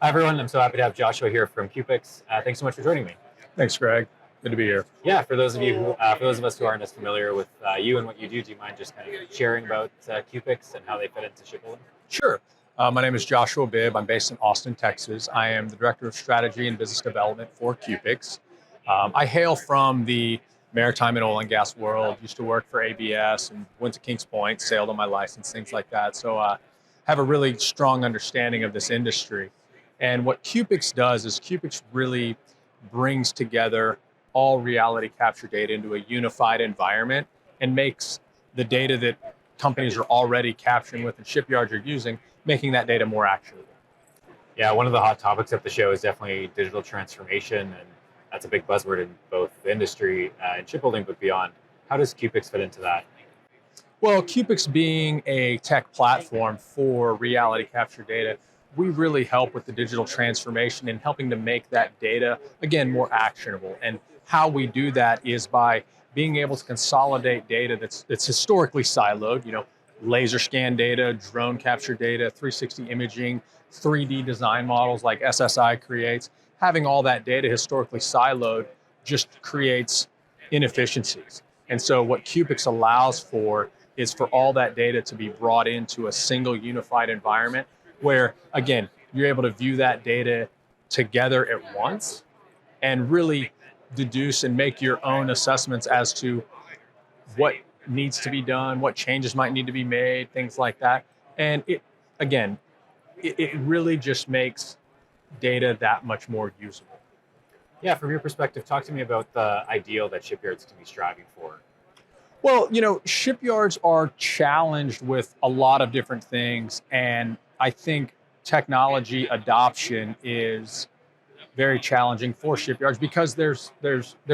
Hi, everyone. I'm so happy to have Joshua here from Cupix. Thanks so much for joining me. Thanks, Greg. Good to be here. Yeah, for those of you, for those of us who aren't as familiar with you and what you do you mind just kind of sharing about Cupix and how they fit into shipbuilding? Sure. My name is Joshua Bibb. I'm based in Austin, Texas. I am the Director of Strategy and Business Development for Cupix. I hail from the maritime and oil and gas world. Used to work for ABS and went to Kings Point, sailed on my license, things like that. So have a really strong understanding of this industry. And what Cupix does is Cupix really brings together all reality capture data into a unified environment and makes the data that companies are already capturing with and shipyards are using, making that data more actionable. Yeah, one of the hot topics of the show is definitely digital transformation, and that's a big buzzword in both the industry and shipbuilding, but beyond. How does Cupix fit into that? Well, Cupix being a tech platform for reality capture data, we really help with the digital transformation and helping to make that data, again, more actionable. And how we do that is by being able to consolidate data that's historically siloed, laser scan data, drone capture data, 360 imaging, 3D design models like SSI creates. Having all that data historically siloed just creates inefficiencies. And so what Cupix allows for is for all that data to be brought into a single unified environment where, again, you're able to view that data together at once and really deduce and make your own assessments as to what needs to be done, what changes might need to be made, things like that. And it really just makes data that much more usable. Yeah, from your perspective, talk to me about the ideal that shipyards can be striving for. Well, shipyards are challenged with a lot of different things, and I think technology adoption is very challenging for shipyards because they're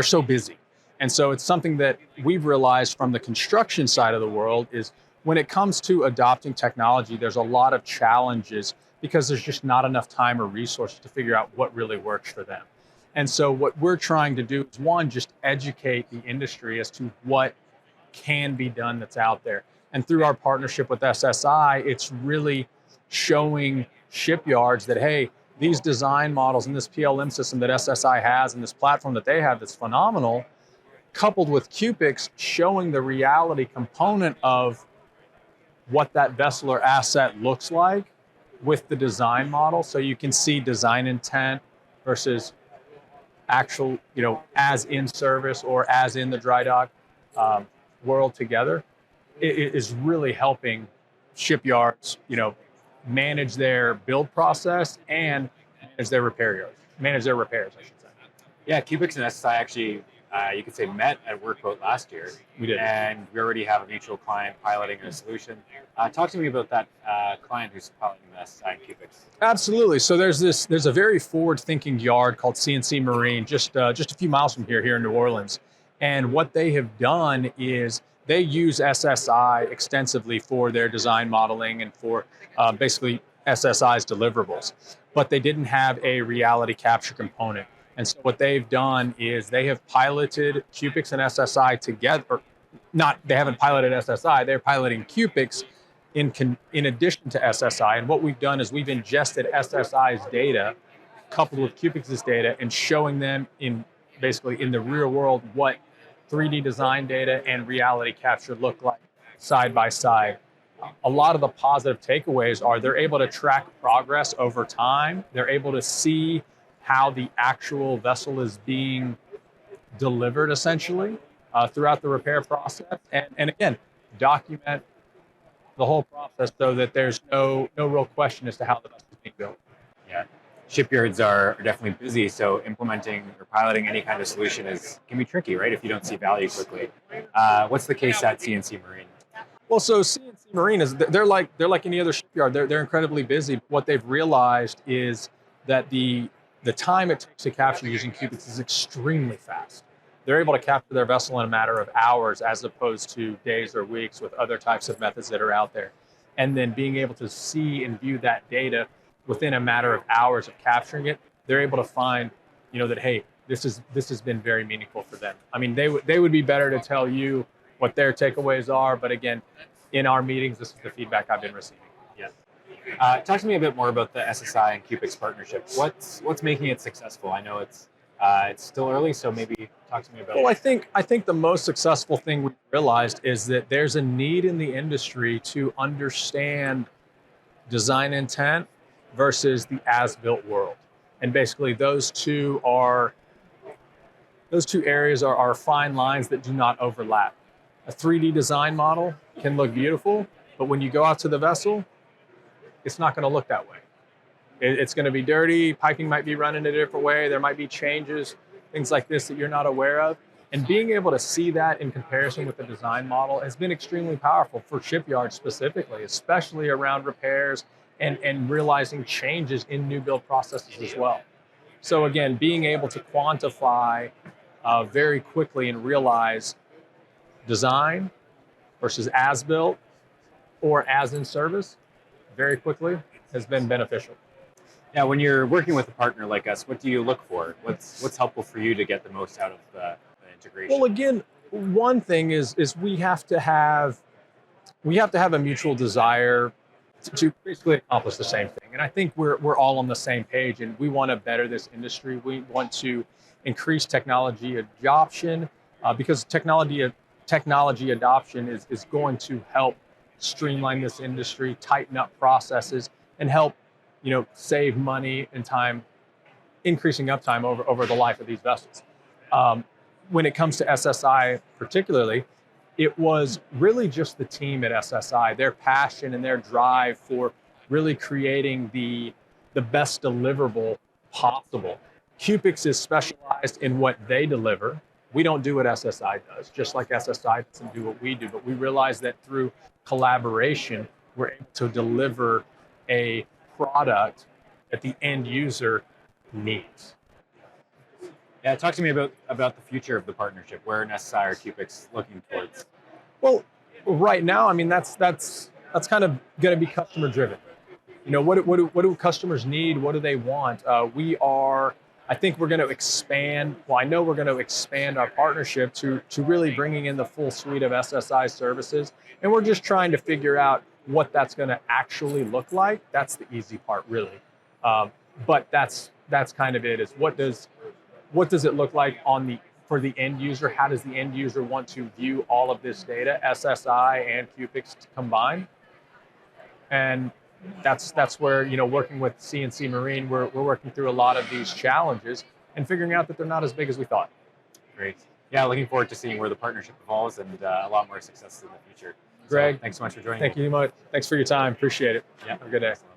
so busy. And so it's something that we've realized from the construction side of the world is when it comes to adopting technology, there's a lot of challenges because there's just not enough time or resources to figure out what really works for them. And so what we're trying to do is one, just educate the industry as to what can be done that's out there. And through our partnership with SSI, it's really showing shipyards that, hey, these design models and this PLM system that SSI has and this platform that they have that's phenomenal, coupled with Cupix showing the reality component of what that vessel or asset looks like with the design model. So you can see design intent versus actual, as in service or as in the dry dock world together. It is really helping shipyards, manage their build process and manage their repairs, I should say. Yeah, Cupix and SSI actually, you could say, met at WorkBoat last year. We did. And we already have a mutual client piloting a solution. Talk to me about that client who's piloting the SSI and Cupix. Absolutely. So there's a very forward-thinking yard called CNC Marine, just a few miles from here in New Orleans. And what they have done is they use SSI extensively for their design modeling and for basically SSI's deliverables. But they didn't have a reality capture component. And so what they've done is they have piloted Cupix and SSI together. They haven't piloted SSI, they're piloting Cupix in addition to SSI. And what we've done is we've ingested SSI's data coupled with Cupix's data and showing them in the real world what 3D design data and reality capture look like side by side. A lot of the positive takeaways are they're able to track progress over time. They're able to see how the actual vessel is being delivered essentially throughout the repair process. And again, document the whole process so that there's no real question as to how the vessel is being built. Yeah. Shipyards are definitely busy, so implementing or piloting any kind of solution can be tricky, right? If you don't see value quickly. What's the case at CNC Marine? Well, so CNC Marine they're like any other shipyard. They're incredibly busy. What they've realized is that the time it takes to capture using Cupix is extremely fast. They're able to capture their vessel in a matter of hours as opposed to days or weeks with other types of methods that are out there. And then being able to see and view that data within a matter of hours of capturing it, they're able to find, that, hey, this has been very meaningful for them. I mean, they would be better to tell you what their takeaways are, but again, in our meetings, this is the feedback I've been receiving. Yeah. Talk to me a bit more about the SSI and Cupix partnership. What's making it successful? I know it's still early, so maybe talk to me about Well, it. I think the most successful thing we realized is that there's a need in the industry to understand design intent versus the as-built world, and basically those two areas are fine lines that do not overlap. A 3D design model can look beautiful, but when you go out to the vessel, it's not going to look that way. It's going to be dirty. Piping might be running a different way. There might be changes, things like this that you're not aware of. And being able to see that in comparison with the design model has been extremely powerful for shipyards specifically, especially around repairs and realizing changes in new build processes as well. So again, being able to quantify very quickly and realize design versus as built or as in service very quickly has been beneficial. Yeah, when you're working with a partner like us, what do you look for? What's helpful for you to get the most out of the integration? Well, again, one thing is we have to have a mutual desire to basically accomplish the same thing. And I think we're all on the same page, and we want to better this industry. We want to increase technology adoption because technology adoption is going to help streamline this industry, tighten up processes, and help save money and time, increasing uptime over the life of these vessels. When it comes to SSI particularly, it was really just the team at SSI, their passion and their drive for really creating the best deliverable possible. Cupix is specialized in what they deliver. We don't do what SSI does, just like SSI doesn't do what we do, but we realize that through collaboration, we're able to deliver a product that the end user needs. Yeah, talk to me about the future of the partnership. Where an SSI or Cupix looking towards? Well, right now, I mean, that's kind of going to be customer driven. What do customers need? What do they want? I think we're going to expand. Well, I know we're going to expand our partnership to really bringing in the full suite of SSI services, and we're just trying to figure out what that's going to actually look like. That's the easy part, really. But that's kind of it. Is what does it look like for the end user? How does the end user want to view all of this data, SSI and Cupix combined? And that's where, working with CNC Marine, we're working through a lot of these challenges and figuring out that they're not as big as we thought. Great. Yeah, looking forward to seeing where the partnership evolves and a lot more success in the future. Greg, so, thanks so much for joining me. Thank you much. Thanks for your time. Appreciate it. Yeah. Have a good day. Excellent.